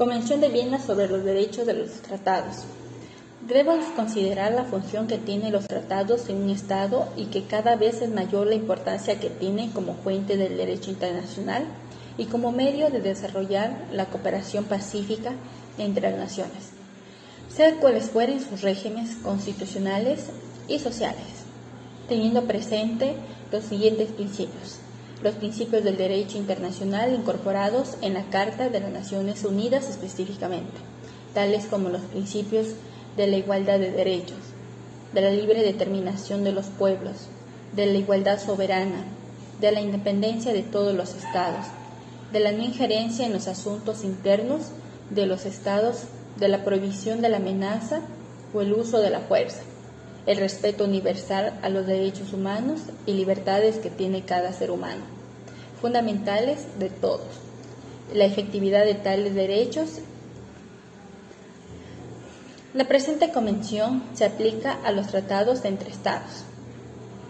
Convención de Viena sobre los derechos de los tratados. Debemos considerar la función que tienen los tratados en un Estado y que cada vez es mayor la importancia que tienen como fuente del derecho internacional y como medio de desarrollar la cooperación pacífica entre las naciones, sea cuales fueren sus regímenes constitucionales y sociales, teniendo presente los siguientes principios. Los principios del derecho internacional incorporados en la Carta de las Naciones Unidas específicamente, tales como los principios de la igualdad de derechos, de la libre determinación de los pueblos, de la igualdad soberana, de la independencia de todos los estados, de la no injerencia en los asuntos internos de los estados, de la prohibición de la amenaza o el uso de la fuerza, el respeto universal a los derechos humanos y libertades que tiene cada ser humano, fundamentales de todos, la efectividad de tales derechos. La presente convención se aplica a los tratados entre estados.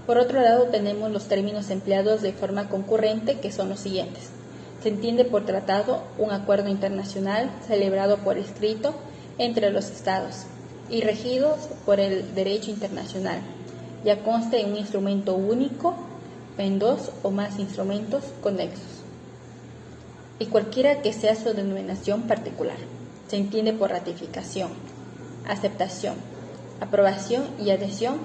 Por otro lado, tenemos los términos empleados de forma concurrente, que son los siguientes. Se entiende por tratado un acuerdo internacional celebrado por escrito entre los estados y regidos por el derecho internacional, ya conste en un instrumento único, en dos o más instrumentos conexos, y cualquiera que sea su denominación particular. Se entiende por ratificación, aceptación, aprobación y adhesión,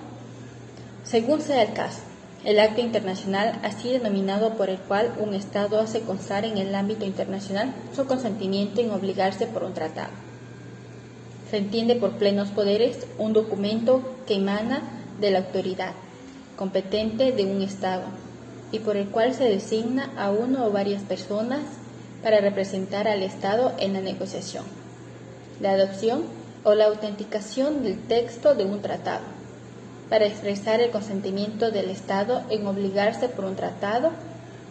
según sea el caso. El acto internacional, así denominado, por el cual un Estado hace constar en el ámbito internacional su consentimiento en obligarse por un tratado. Se entiende por plenos poderes un documento que emana de la autoridad competente de un Estado y por el cual se designa a uno o varias personas para representar al Estado en la negociación, la adopción o la autenticación del texto de un tratado, para expresar el consentimiento del Estado en obligarse por un tratado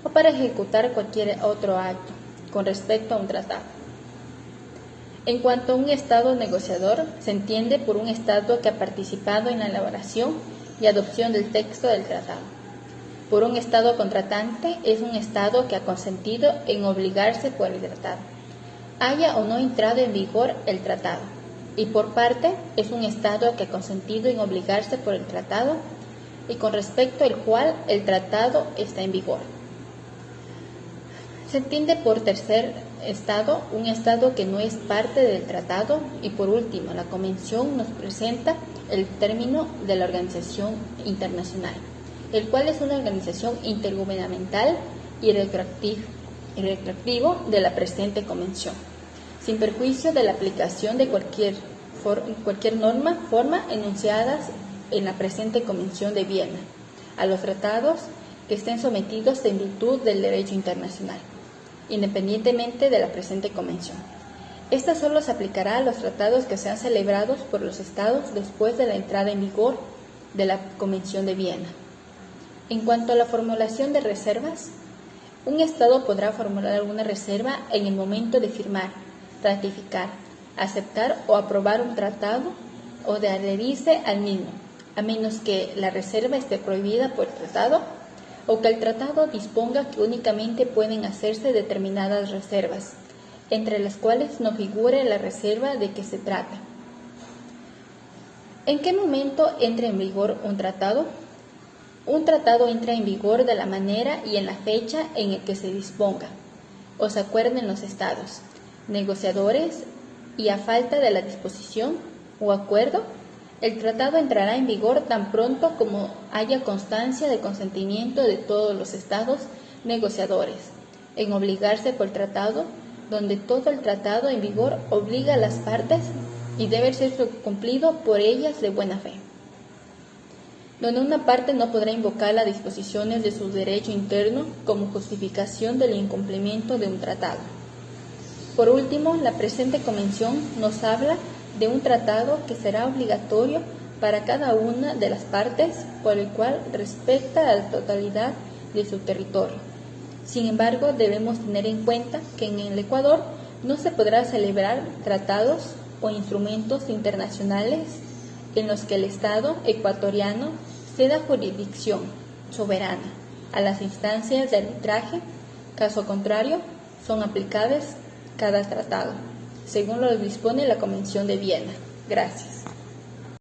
o para ejecutar cualquier otro acto con respecto a un tratado. En cuanto a un Estado negociador, se entiende por un Estado que ha participado en la elaboración y adopción del texto del tratado. Por un Estado contratante es un Estado que ha consentido en obligarse por el tratado, haya o no entrado en vigor el tratado. Y por parte es un Estado que ha consentido en obligarse por el tratado y con respecto al cual el tratado está en vigor. Se entiende por tercer Estado un Estado que no es parte del tratado. Y por último, la Convención nos presenta el término de la Organización Internacional, el cual es una organización intergubernamental y retroactivo de la presente Convención, sin perjuicio de la aplicación de cualquier forma enunciadas en la presente Convención de Viena a los tratados que estén sometidos en virtud del derecho internacional, independientemente de la presente Convención. Esta solo se aplicará a los tratados que sean celebrados por los Estados después de la entrada en vigor de la Convención de Viena. En cuanto a la formulación de reservas, un Estado podrá formular alguna reserva en el momento de firmar, ratificar, aceptar o aprobar un tratado o de adherirse al mismo, a menos que la reserva esté prohibida por el tratado o que el tratado disponga que únicamente pueden hacerse determinadas reservas, entre las cuales no figure la reserva de que se trata. ¿En qué momento entra en vigor un tratado? Un tratado entra en vigor de la manera y en la fecha en el que se disponga o se acuerden los estados negociadores, y a falta de la disposición o acuerdo, el tratado entrará en vigor tan pronto como haya constancia de consentimiento de todos los estados negociadores en obligarse por el tratado, donde todo el tratado en vigor obliga a las partes y debe ser cumplido por ellas de buena fe, donde una parte no podrá invocar las disposiciones de su derecho interno como justificación del incumplimiento de un tratado. Por último, la presente Convención nos habla de un tratado que será obligatorio para cada una de las partes, por el cual respecta a la totalidad de su territorio. Sin embargo, debemos tener en cuenta que en el Ecuador no se podrá celebrar tratados o instrumentos internacionales en los que el Estado ecuatoriano ceda jurisdicción soberana a las instancias de arbitraje. Caso contrario, son aplicables cada tratado. según lo dispone la Convención de Viena. Gracias.